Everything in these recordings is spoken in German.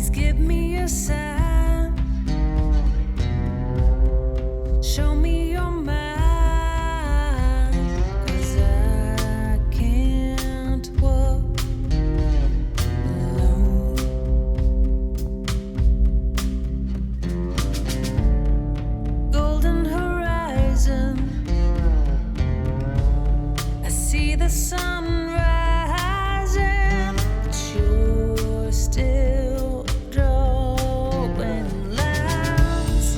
Please give me a sign. Show me your mind. 'Cause I can't walk alone. Golden horizon. I see the sun rising, but you're still drawing lines.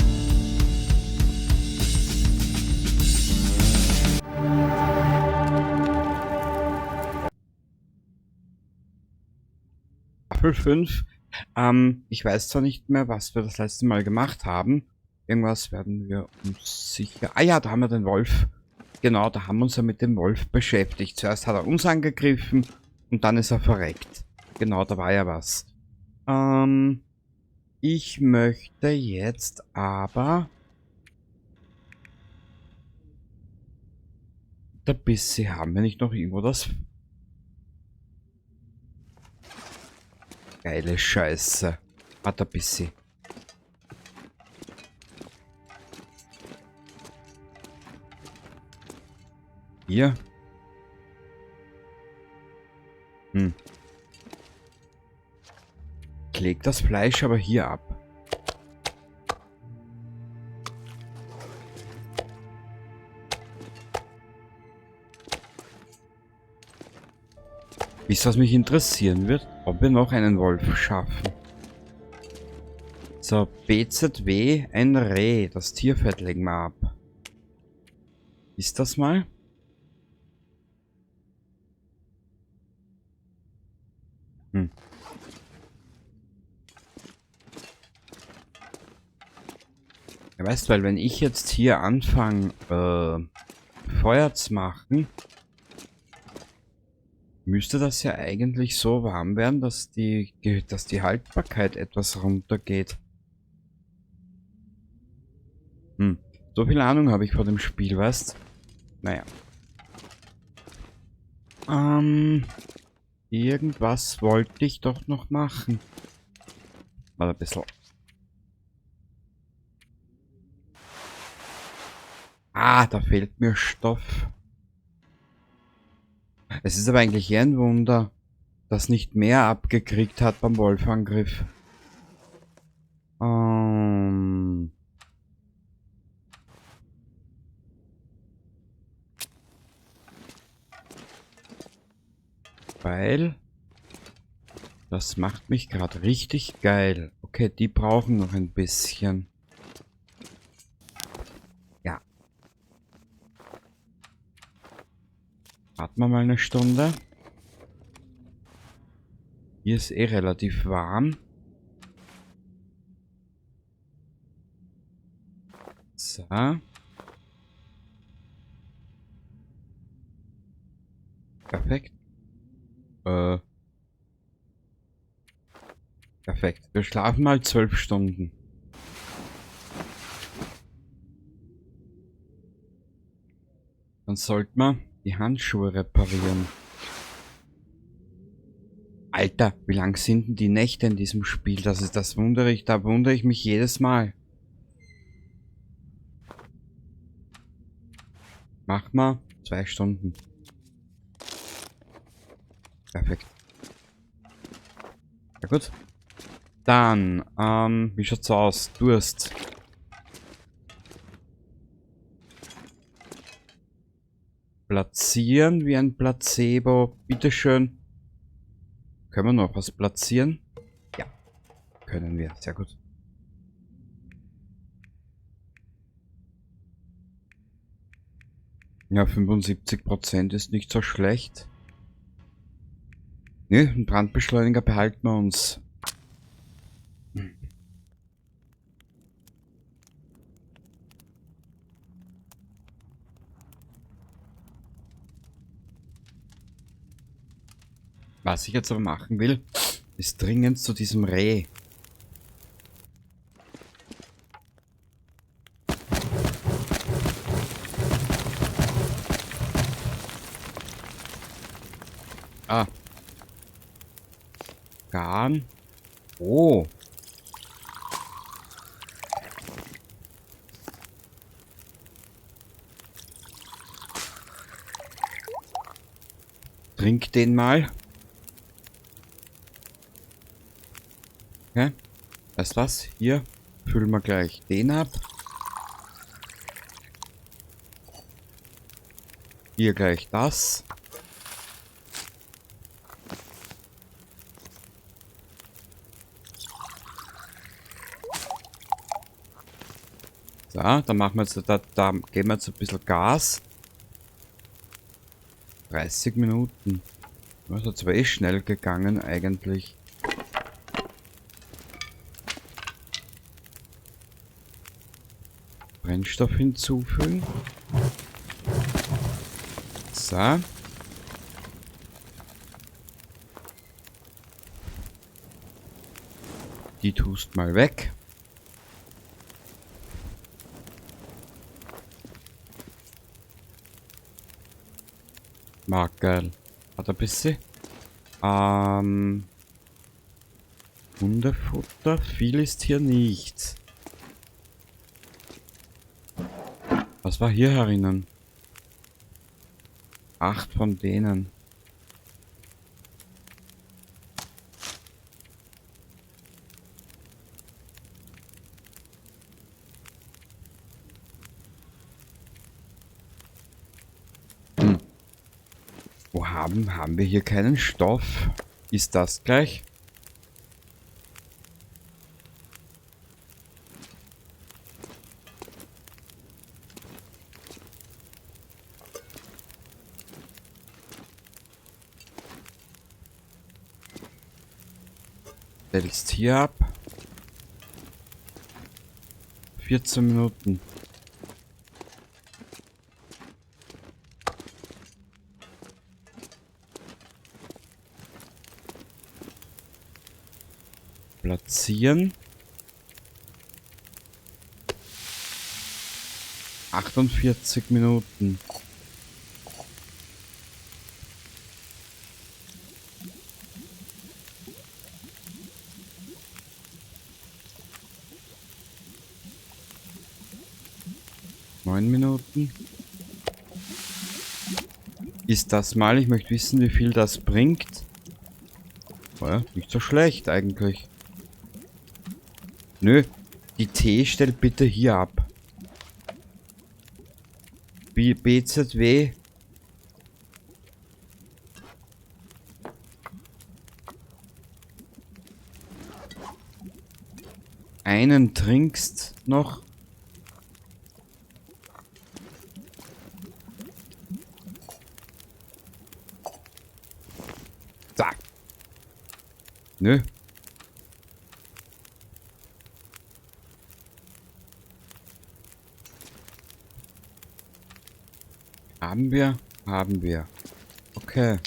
Staffel 5. Ich weiß zwar nicht mehr, was wir das letzte Mal gemacht haben. Irgendwas werden wir uns sicher... Ah ja, da haben wir den Wolf. Genau, da haben wir uns ja mit dem Wolf beschäftigt. Zuerst hat er uns angegriffen und dann ist er verreckt. Genau, da war ja was. Ich möchte jetzt aber... Da Bissi haben wir nicht noch irgendwo das... Geile Scheiße. Hat ein bisschen. Hier. Ich leg das Fleisch aber hier ab. Wisst ihr, was mich interessieren wird? Ob wir noch einen Wolf schaffen. So, BZW, ein Reh. Das Tierfett legen wir ab. Ist das mal? Ja, weißt du, weil wenn ich jetzt hier anfange, Feuer zu machen, müsste das ja eigentlich so warm werden, dass die Haltbarkeit etwas runtergeht. So viel Ahnung habe ich von dem Spiel, weißt? Naja. Irgendwas wollte ich doch noch machen. Mal ein bisschen. Ah, da fehlt mir Stoff. Es ist aber eigentlich eher ein Wunder, dass nicht mehr abgekriegt hat beim Wolfangriff. Weil das macht mich gerade richtig geil. Okay, die brauchen noch ein bisschen. Ja. Warten wir mal eine Stunde. Hier ist eh relativ warm. So. Perfekt. Perfekt. Wir schlafen mal 12 Stunden. Dann sollten wir die Handschuhe reparieren. Alter, wie lang sind denn die Nächte in diesem Spiel? Da wundere ich mich jedes Mal. Mach mal 2 Stunden. Perfekt. Ja gut. Dann, wie schaut's aus? Durst. Platzieren wie ein Placebo. Bitteschön. Können wir noch was platzieren? Ja. Können wir. Sehr gut. Ja, 75% ist nicht so schlecht. Ne, einen Brandbeschleuniger behalten wir uns. Was ich jetzt aber machen will, ist dringend zu diesem Reh. Ah. Garn. Oh, Trink den mal. Okay. Weißt du was? Hier füllen wir gleich den ab. Hier gleich das. So, dann machen wir jetzt, da geben wir jetzt ein bisschen Gas. 30 Minuten. Das hat zwar eh schnell gegangen eigentlich. Brennstoff hinzufügen. So. Die tust mal weg. Magerl. Hat ein bisschen. Hundefutter. Viel ist hier nicht. Was war hier herinnen? 8 von denen. Wo haben wir hier keinen Stoff? Ist das gleich? Stellst hier ab. 14 Minuten. Platzieren. 48 Minuten. Minuten. Ist das mal? Ich möchte wissen, wie viel das bringt. Ja, nicht so schlecht eigentlich. Nö, die T stellt bitte hier ab. BZW. Einen trinkst noch. Zack. Nö. Haben wir? Haben wir. Okay.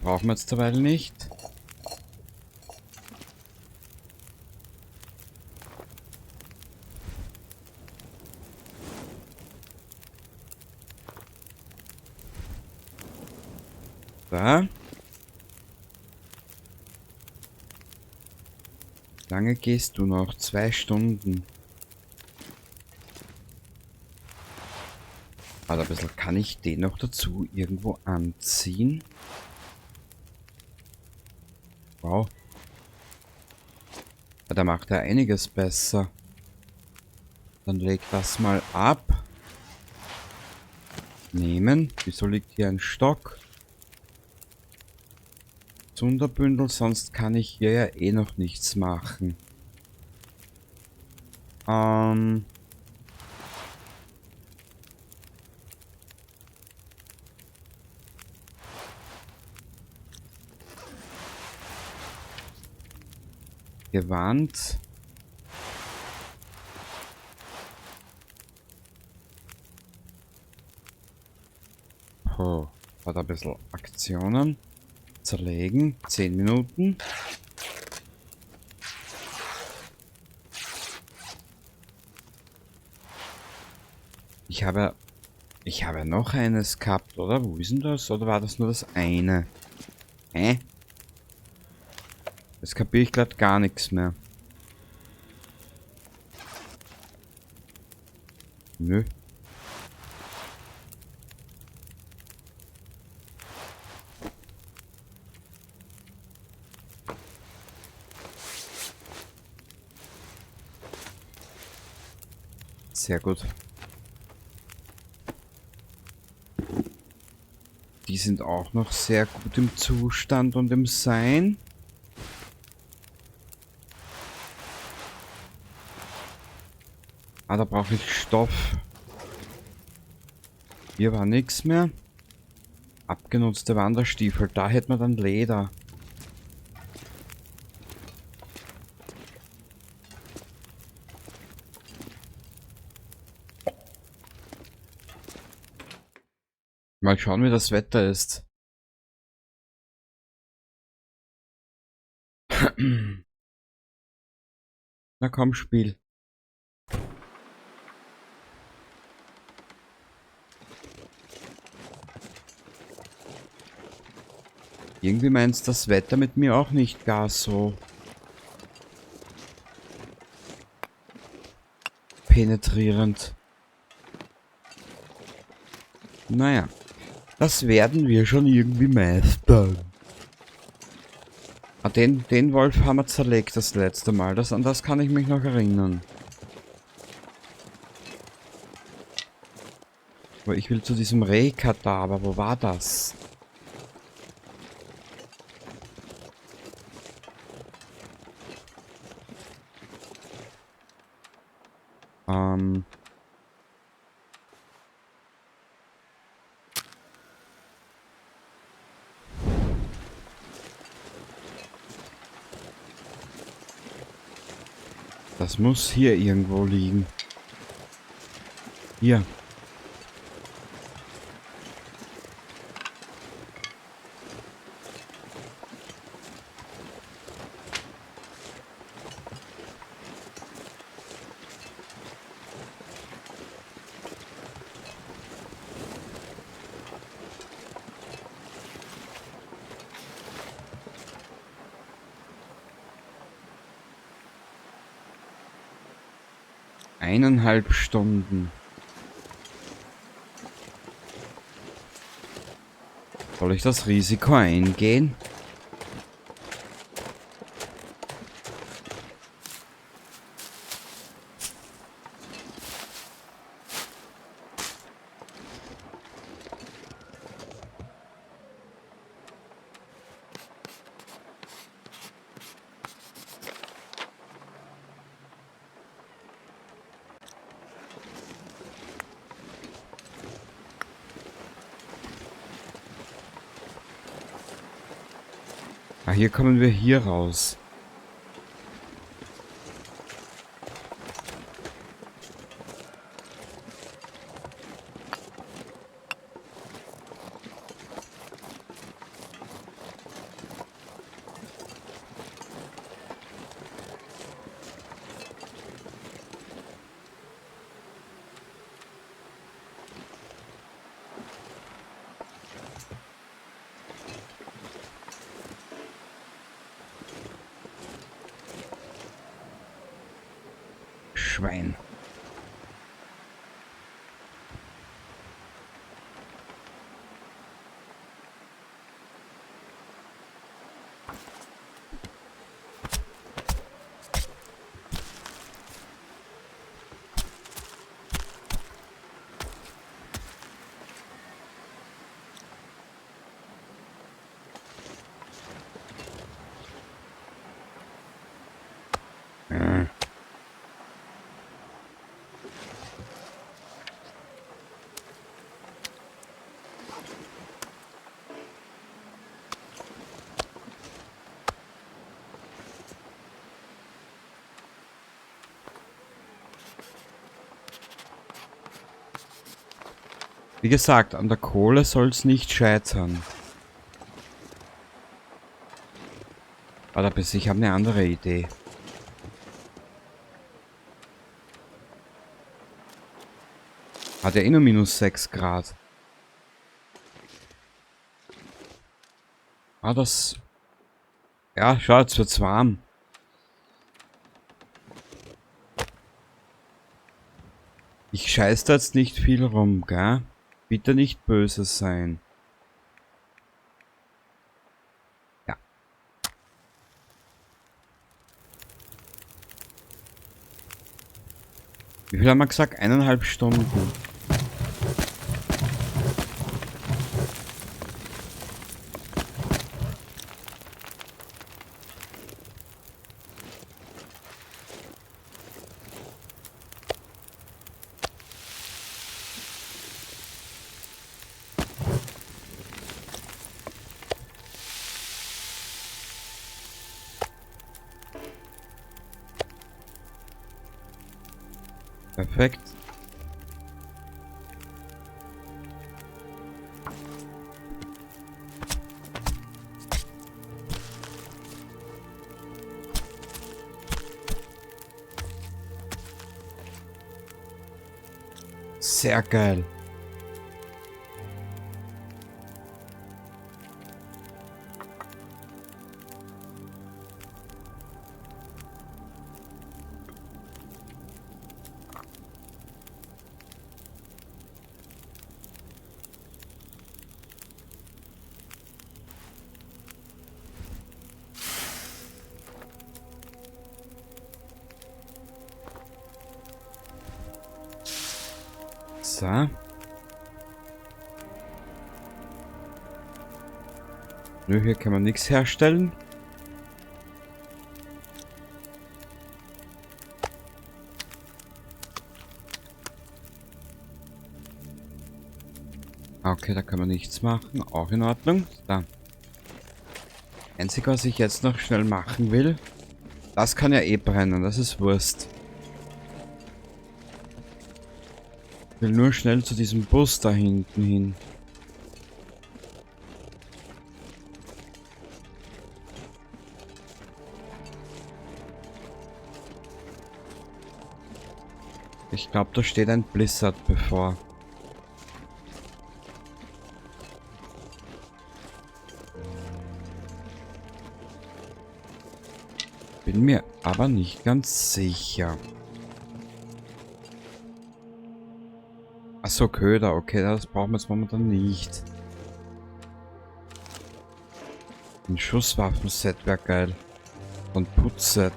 Brauchen wir jetzt derweil nicht. Da. Lange gehst du noch? 2 Stunden. Also ein bisschen kann ich den noch dazu irgendwo anziehen. Wow. Ja, da macht er einiges besser. Dann leg das mal ab. Nehmen. Wieso liegt hier ein Stock? Sonderbündel, sonst kann ich hier ja eh noch nichts machen. Gewand. Oh, hat ein bisschen Aktionen. Zerlegen. 10 Minuten. Ich habe noch eines gehabt, oder? Wo ist denn das? Oder war das nur das eine? Hä? Jetzt kapiere ich gerade gar nichts mehr. Nö. Sehr gut. Die sind auch noch sehr gut im Zustand und im Sein. Ah, da brauche ich Stoff. Hier war nichts mehr. Abgenutzte Wanderstiefel. Da hätten wir dann Leder. Mal schauen, wie das Wetter ist. Na komm, Spiel. Irgendwie meint das Wetter mit mir auch nicht gar so penetrierend. Naja, das werden wir schon irgendwie meistern. Ah, den Wolf haben wir zerlegt das letzte Mal. An das kann ich mich noch erinnern. Aber ich will zu diesem Rehkadaver. Wo war das? Ähm... Das muss hier irgendwo liegen. Hier. Eineinhalb Stunden. Soll ich das Risiko eingehen? Ah, hier kommen wir hier raus. Schwein. Wie gesagt, an der Kohle soll es nicht scheitern. Aber bis ich habe eine andere Idee. Hat ja eh nur minus 6 Grad. Ah, das... Ja, schau, jetzt wird's warm. Ich scheiß da jetzt nicht viel rum, gell? Bitte nicht böse sein. Ja. Wie viel haben wir gesagt? 1,5 Stunden. Perfekt. Sehr geil. So. Nö, hier kann man nichts herstellen. Okay, da kann man nichts machen. Auch in Ordnung. Da. Einzig, was ich jetzt noch schnell machen will, das kann ja eh brennen. Das ist Wurst. Ich will nur schnell zu diesem Bus da hinten hin. Ich glaube, da steht ein Blizzard bevor. Bin mir aber nicht ganz sicher. Achso, Köder, okay, das brauchen wir jetzt momentan nicht. Ein Schusswaffenset wäre geil. Und Putzset.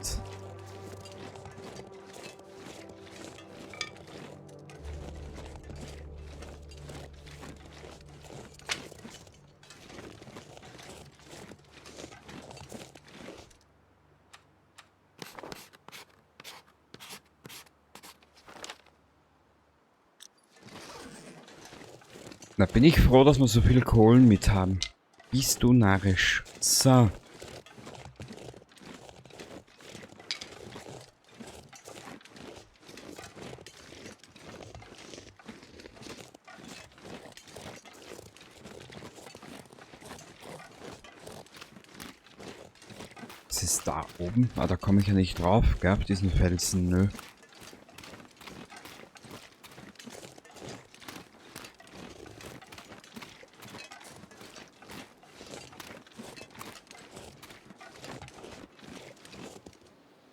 Na, bin ich froh, dass wir so viel Kohlen mit haben. Bist du narrisch? So. Was ist da oben? Ah, da komme ich ja nicht drauf, gell, auf diesen Felsen, nö.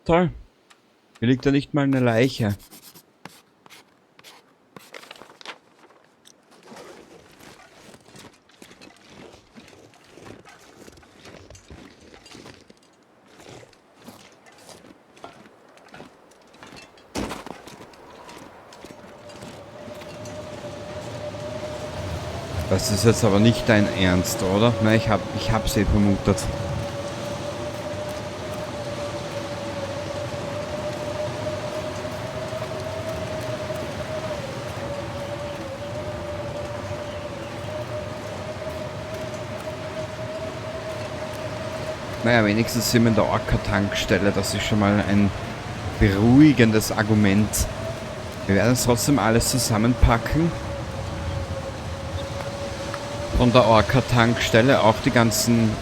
Toll. Hier liegt ja nicht mal eine Leiche. Das ist jetzt aber nicht dein Ernst, oder? Nein, ich hab's eh vermutet. Naja, wenigstens sind wir in der Orca-Tankstelle. Das ist schon mal ein beruhigendes Argument. Wir werden es trotzdem alles zusammenpacken. Von der Orca-Tankstelle auch die ganzen,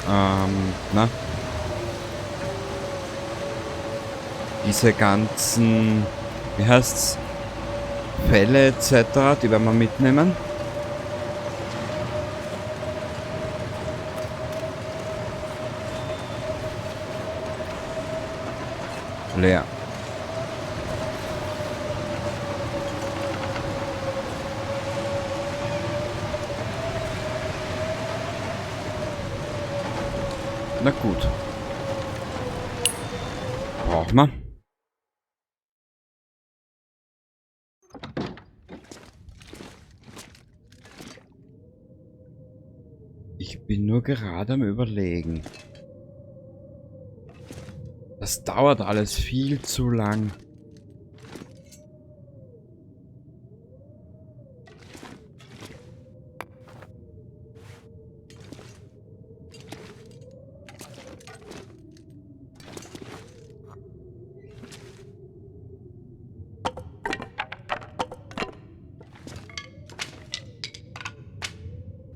diese ganzen, wie heißt's, Fälle etc., die werden wir mitnehmen. Leer. Na gut. Brauchen wir. Ich bin nur gerade am Überlegen. Das dauert alles viel zu lang.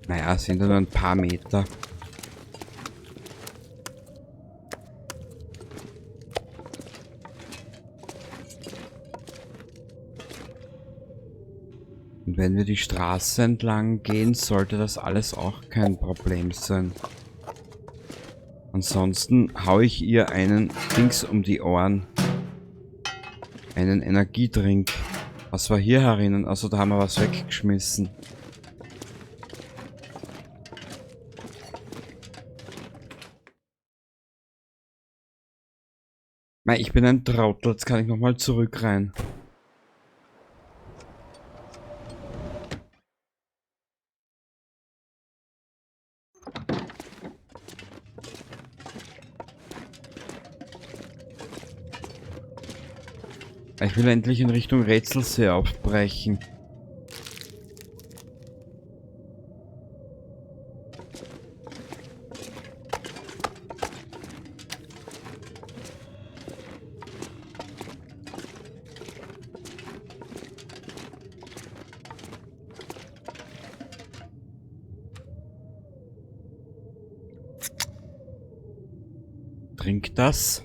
Naja, es sind ja nur ein paar Meter. Und wenn wir die Straße entlang gehen, sollte das alles auch kein Problem sein. Ansonsten hau ich ihr einen Dings um die Ohren. Einen Energiedrink. Was war hier herinnen? Also da haben wir was weggeschmissen. Mei, ich bin ein Trottel, jetzt kann ich nochmal zurück rein. Ich will endlich in Richtung Rätselsee aufbrechen. Trink das.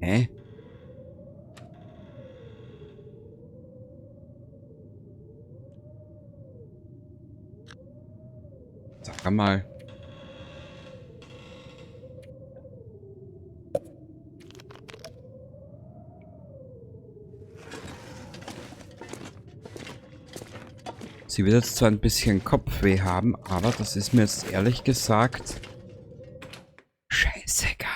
Hä? Sag mal. Sie wird jetzt zwar ein bisschen Kopfweh haben, aber das ist mir jetzt ehrlich gesagt scheißegal.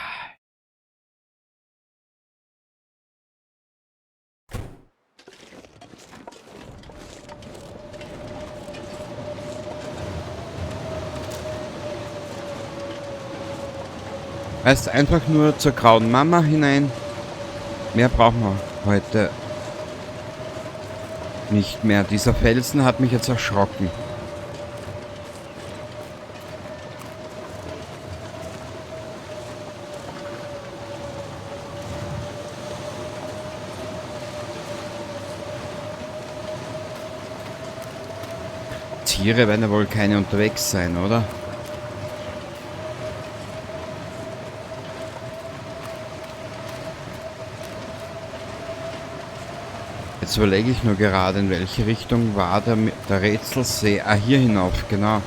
Heißt einfach nur zur grauen Mama hinein. Mehr brauchen wir heute nicht mehr. Dieser Felsen hat mich jetzt erschrocken. Tiere werden ja wohl keine unterwegs sein, oder? Jetzt überlege ich nur gerade, in welche Richtung war der Rätselsee. Ah, hier hinauf, genau.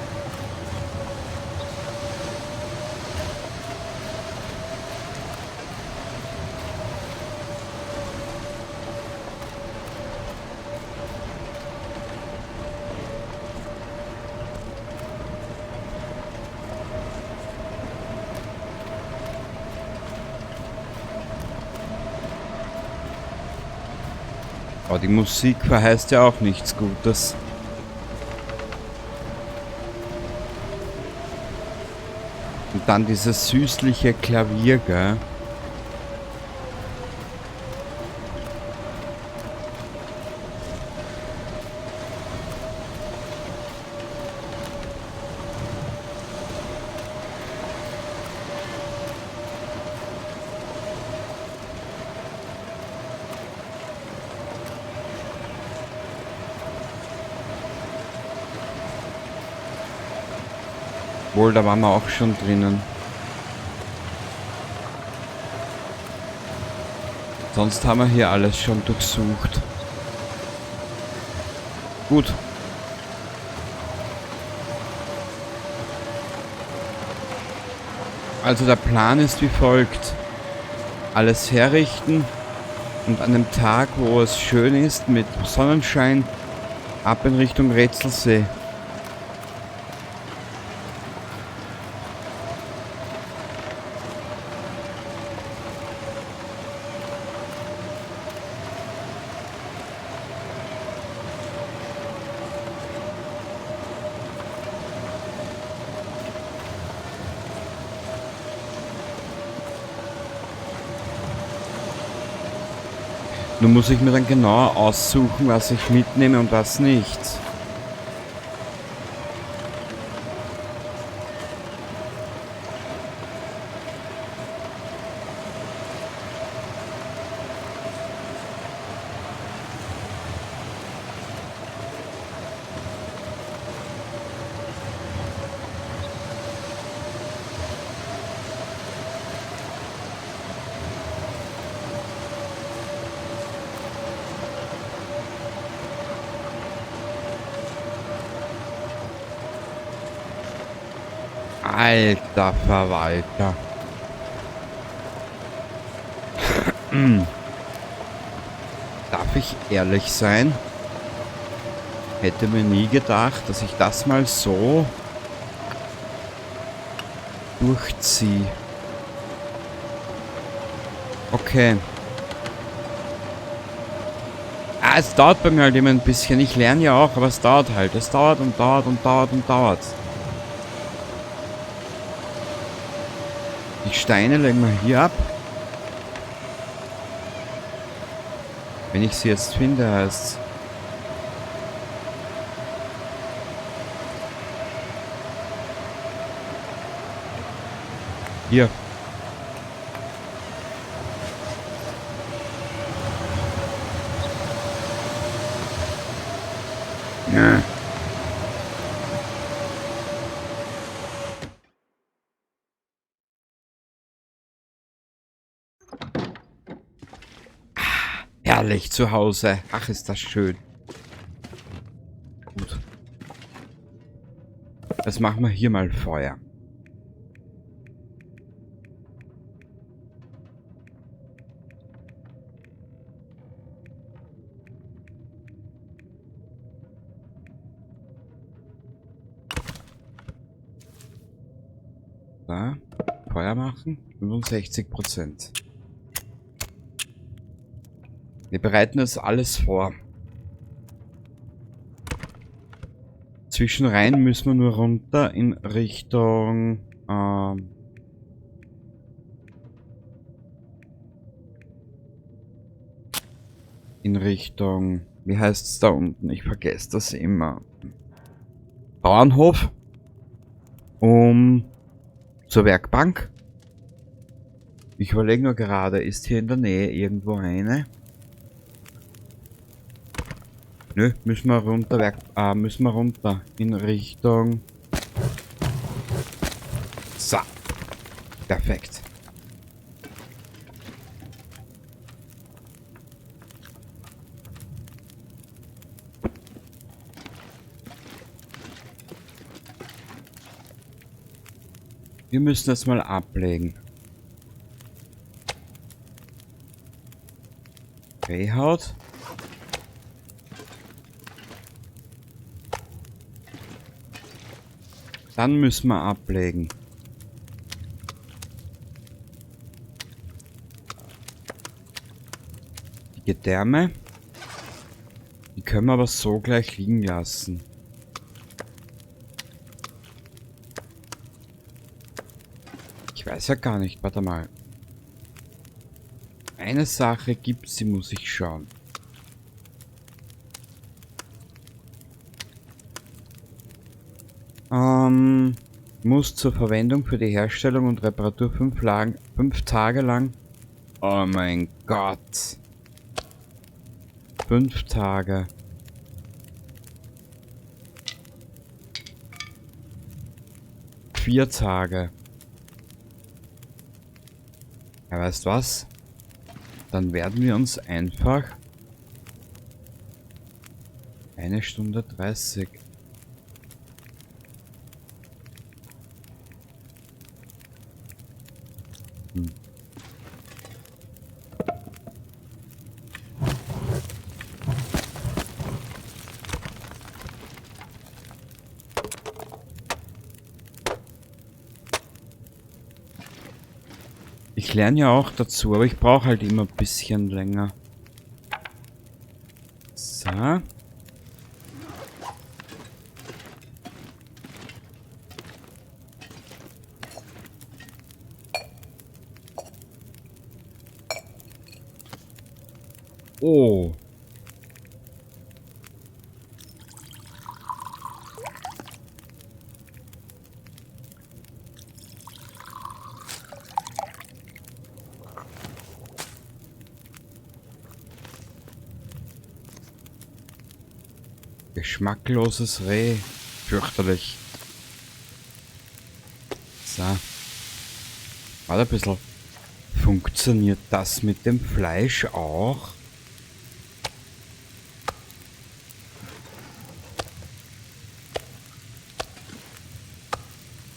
Aber die Musik verheißt ja auch nichts Gutes. Und dann dieses süßliche Klavier, gell? Wohl, da waren wir auch schon drinnen. Sonst haben wir hier alles schon durchsucht. Gut. Also der Plan ist wie folgt. Alles herrichten und an dem Tag, wo es schön ist mit Sonnenschein, Ab in Richtung Rätselsee. Nun muss ich mir dann genauer aussuchen, was ich mitnehme und was nicht. Alter Verwalter. Darf ich ehrlich sein? Hätte mir nie gedacht, dass ich das mal so durchziehe. Okay. Ah, es dauert bei mir halt immer ein bisschen. Ich lerne ja auch, aber es dauert halt. Es dauert und dauert und dauert und dauert. Die Steine legen wir hier ab. Wenn ich sie jetzt finde, heißt's. Hier. Ja. Herrlich zu Hause. Ach, ist das schön. Gut. Jetzt machen wir hier mal Feuer. Da. Feuer machen. 65%. Wir bereiten das alles vor. Zwischenrein müssen wir nur runter in Richtung wie heißt es da unten? Ich vergesse das immer. Bauernhof. Zur Werkbank. Ich überlege nur gerade, ist hier in der Nähe irgendwo eine? Nö, müssen wir runter in Richtung. So. Perfekt. Wir müssen das mal ablegen. Rehhaut. Dann müssen wir ablegen. Die Gedärme. Die können wir aber so gleich liegen lassen. Ich weiß ja gar nicht, warte mal. Eine Sache gibt's, die muss ich schauen. Muss zur Verwendung für die Herstellung und Reparatur 5 Tage lang. Oh mein Gott. 5 Tage. Vier Tage. Ja, weißt was? Dann werden wir uns einfach 1 Stunde 30. lerne ja auch dazu, aber ich brauche halt immer ein bisschen länger. So. Oh. Geschmackloses Reh. Fürchterlich. So. Warte ein bisschen. Funktioniert das mit dem Fleisch auch?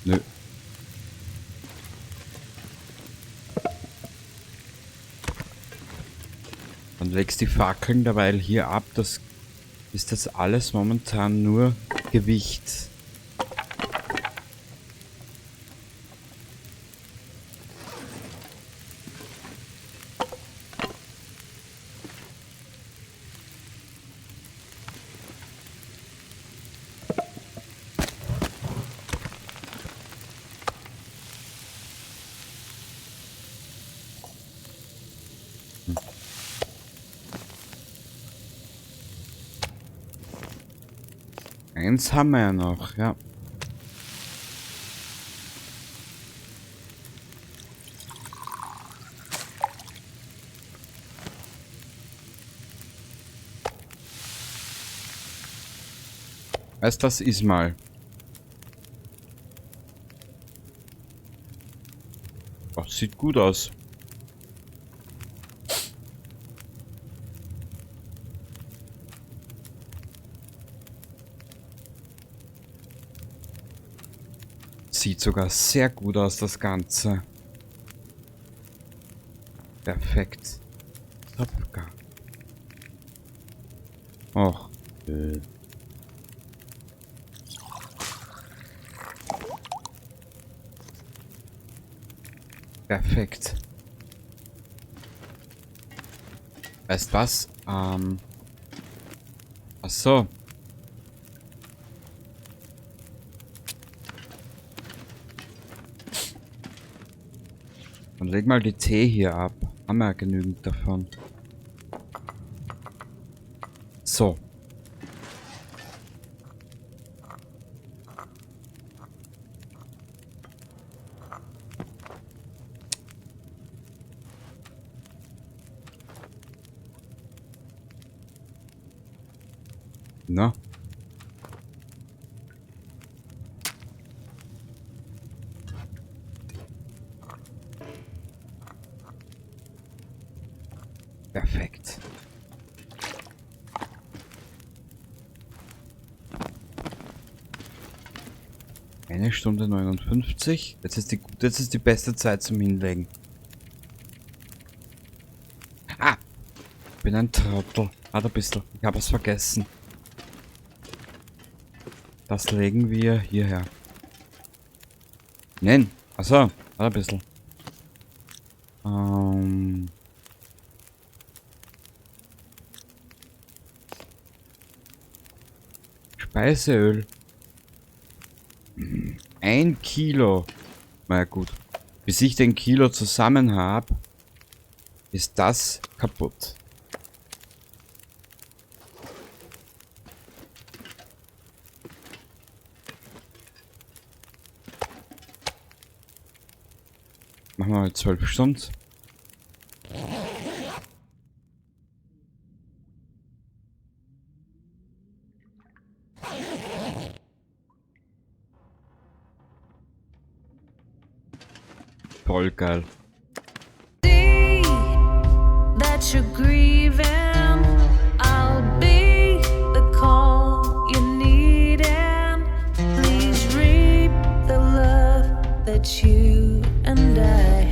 Nö. Dann legst die Fackeln derweil hier ab. Das ist das alles momentan nur Gewicht. Eins haben wir ja noch, ja. Weißt du, das ist mal. Oh, sieht gut aus. Sieht sogar sehr gut aus, das Ganze. Perfekt. Super. Och. Perfekt. Weißt was? Ach so. Dann leg mal die Tee hier ab. Haben wir ja genügend davon. So. Na? Perfekt. Eine Stunde 59. Jetzt ist die beste Zeit zum Hinlegen. Ah! Ich bin ein Trottel. Warte ein bisschen. Ich habe es vergessen. Das legen wir hierher. Nein. Achso. Warte ein bisschen. Speiseöl. 1 Kilo. Na gut. Bis ich den Kilo zusammen habe, ist das kaputt. Machen wir mal 12 Stunden. Voll geil. See that you're grieving. I'll be the call you need, and please reap the love that you and I